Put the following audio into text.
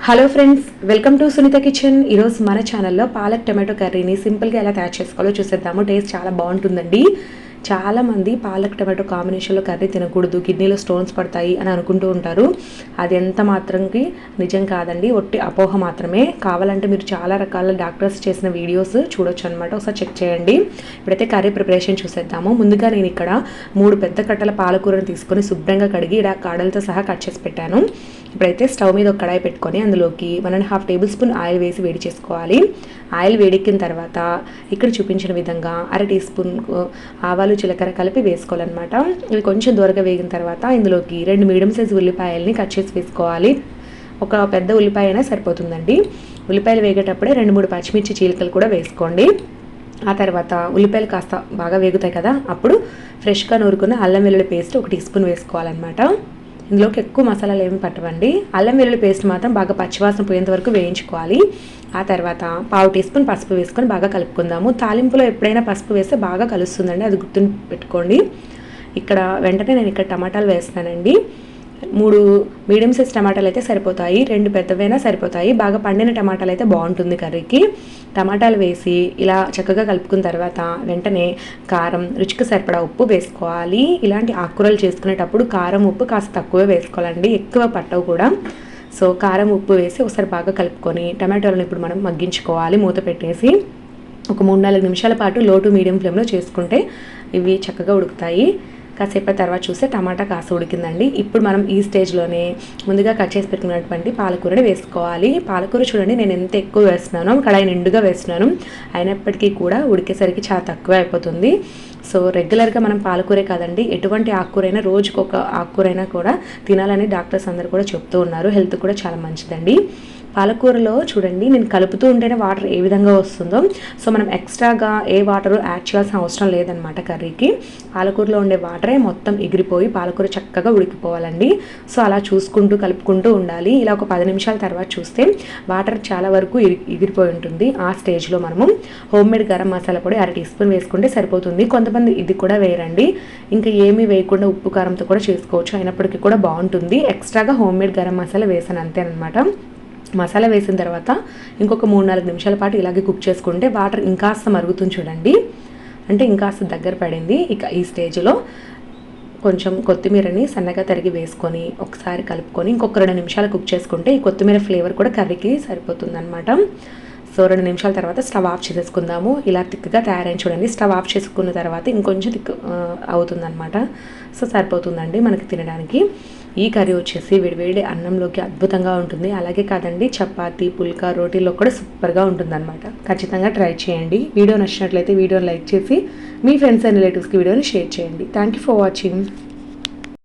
Hello friends, welcome to Sunitha kitchen. ఈరోజు మన ఛానల్లో పాలక్ టమాటో కర్రీని సింపుల్గా ఎలా తయారు చేసుకోవాలో చూసేద్దాము. టేస్ట్ చాలా బాగుంటుందండి. చాలామంది పాలక్ టమాటో కాంబినేషన్లో కర్రీ తినకూడదు, కిడ్నీలో స్టోన్స్ పడతాయి అని అనుకుంటూ ఉంటారు. అది ఎంత మాత్రంకి నిజం కాదండి, ఒట్టి అపోహ మాత్రమే. కావాలంటే మీరు చాలా రకాల డాక్టర్స్ చేసిన వీడియోస్ చూడొచ్చు అనమాట, ఒకసారి చెక్ చేయండి. ఇప్పుడైతే కర్రీ ప్రిపరేషన్ చూసేద్దాము. ముందుగా నేను ఇక్కడ 3 పెద్ద కట్టల పాలకూరను తీసుకొని శుభ్రంగా కడిగి ఇలా కాడలతో సహా కట్ చేసి పెట్టాను. ఇప్పుడైతే స్టవ్ మీద ఒక కడాయి పెట్టుకొని అందులోకి 1.5 టేబుల్ స్పూన్ ఆయిల్ వేసి వేడి చేసుకోవాలి. ఆయిల్ వేడెక్కిన తర్వాత ఇక్కడ చూపించిన విధంగా 1/2 టీ స్పూన్ ఆవాలు జీలకర్ర కలిపి వేసుకోవాలన్నమాట. ఇవి కొంచెం దూరగా వేగిన తర్వాత ఇందులోకి 2 మీడియం సైజు ఉల్లిపాయలని కట్ చేసి వేసుకోవాలి. ఒక పెద్ద ఉల్లిపాయ అయినా సరిపోతుందండి. ఉల్లిపాయలు వేగేటప్పుడే 2-3 పచ్చిమిర్చి చీలికలు కూడా వేసుకోండి. ఆ తర్వాత ఉల్లిపాయలు కాస్త బాగా వేగుతాయి కదా, అప్పుడు ఫ్రెష్గా నూరుకున్న అల్లం వెల్లుల్లి పేస్ట్ 1 టీ స్పూన్ వేసుకోవాలన్నమాట. ఇందులోకి ఎక్కువ మసాలాలు ఏమి పట్టవండి. అల్లం వెల్లుల్లి పేస్ట్ మాత్రం బాగా పచ్చివాసన పోయేంత వరకు వేయించుకోవాలి. ఆ తర్వాత 1/2 టీ స్పూన్ పసుపు వేసుకొని బాగా కలుపుకుందాము. తాలింపులో ఎప్పుడైనా పసుపు వేస్తే బాగా కలుస్తుందండి, అది గుర్తు పెట్టుకోండి. వెంటనే నేను ఇక్కడ టమాటాలు వేస్తానండి. 3 మీడియం సైజ్ టమాటాలు అయితే సరిపోతాయి, 2 పెద్దవైనా సరిపోతాయి. బాగా పండిన టమాటాలు అయితే బాగుంటుంది కర్రీకి. టమాటాలు వేసి ఇలా చక్కగా కలుపుకున్న తర్వాత వెంటనే కారం, రుచికి సరిపడా ఉప్పు వేసుకోవాలి. ఇలాంటి ఆకుకూరలు చేసుకునేటప్పుడు కారం ఉప్పు కాస్త తక్కువే వేసుకోవాలండి, ఎక్కువ పట్టవు కూడా. సో కారం ఉప్పు వేసి ఒకసారి బాగా కలుపుకొని టమాటాలను ఇప్పుడు మనం మగ్గించుకోవాలి. మూత పెట్టేసి ఒక 3-4 నిమిషాల పాటు లో టు మీడియం ఫ్లేమ్లో చేసుకుంటే ఇవి చక్కగా ఉడుకుతాయి. కాసేపటి తర్వాత చూస్తే టమాటా కాస్త ఉడికిందండి. ఇప్పుడు మనం ఈ స్టేజ్లోనే ముందుగా కట్ చేసి పెట్టుకున్నటువంటి పాలకూరని వేసుకోవాలి. పాలకూర చూడండి, నేను ఎంత ఎక్కువ వేస్తున్నానో, కడాయి నిండుగా వేస్తున్నాను, అయినప్పటికీ కూడా ఉడికేసరికి చాలా తక్కువ అయిపోతుంది. సో రెగ్యులర్గా మనం పాలకూరే కాదండి, ఎటువంటి ఆకుకూరైనా రోజుకొక ఆకుకూరైనా కూడా తినాలని డాక్టర్స్ అందరూ కూడా చెప్తూ ఉన్నారు. హెల్త్ కూడా చాలా మంచిదండి. పాలకూరలో చూడండి, నేను కలుపుతూ ఉంటేనే వాటర్ ఏ విధంగా వస్తుందో. సో మనం ఎక్స్ట్రాగా ఏ వాటర్ యాడ్ చేయాల్సిన అవసరం లేదనమాట కర్రీకి. పాలకూరలో ఉండే వాటరే మొత్తం ఎగిరిపోయి పాలకూర చక్కగా ఉడికిపోవాలండి. సో అలా చూసుకుంటూ కలుపుకుంటూ ఉండాలి. ఇలా ఒక 10 నిమిషాల తర్వాత చూస్తే వాటర్ చాలా వరకు ఎగిరిపోయి ఉంటుంది. ఆ స్టేజ్లో మనము హోమ్మేడ్ గరం మసాలా పొడి 1/2 టీ స్పూన్ వేసుకుంటే సరిపోతుంది. కొంతమంది ఇది కూడా వేయరండి, ఇంకా ఏమీ వేయకుండా ఉప్పు కారంతో కూడా చేసుకోవచ్చు, అయినప్పటికీ కూడా బాగుంటుంది. ఎక్స్ట్రాగా హోమ్మేడ్ గరం మసాలా వేసాను అంతేనమాట. మసాలా వేసిన తర్వాత ఇంకొక 3-4 నిమిషాల పాటు ఇలాగే కుక్ చేసుకుంటే వాటర్ ఇంకాస్త మరుగుతుంది చూడండి, అంటే ఇంకాస్త దగ్గర పడింది. ఇక ఈ స్టేజ్లో కొంచెం కొత్తిమీరని సన్నగా తరిగి వేసుకొని ఒకసారి కలుపుకొని ఇంకొక 2 నిమిషాలు కుక్ చేసుకుంటే ఈ కొత్తిమీర ఫ్లేవర్ కూడా కర్రీకి సరిపోతుంది అనమాట. సో 2 నిమిషాల తర్వాత స్టవ్ ఆఫ్ చేసేసుకుందాము. ఇలా థిక్గా తయారైన చూడండి. స్టవ్ ఆఫ్ చేసుకున్న తర్వాత ఇంకొంచెం థిక్ అవుతుందన్నమాట. సో సరిపోతుందండి మనకి తినడానికి. ఈ కర్రీ వచ్చేసి వేడివేడి అన్నంలోకి అద్భుతంగా ఉంటుంది. అలాగే కాదండి, చపాతీ, పుల్కా, రోటీలో కూడా సూపర్గా ఉంటుందన్నమాట. ఖచ్చితంగా ట్రై చేయండి. వీడియో నచ్చినట్లయితే వీడియోని లైక్ చేసి మీ ఫ్రెండ్స్ అండ్ రిలేటివ్స్కి వీడియోని షేర్ చేయండి. Thank you for watching.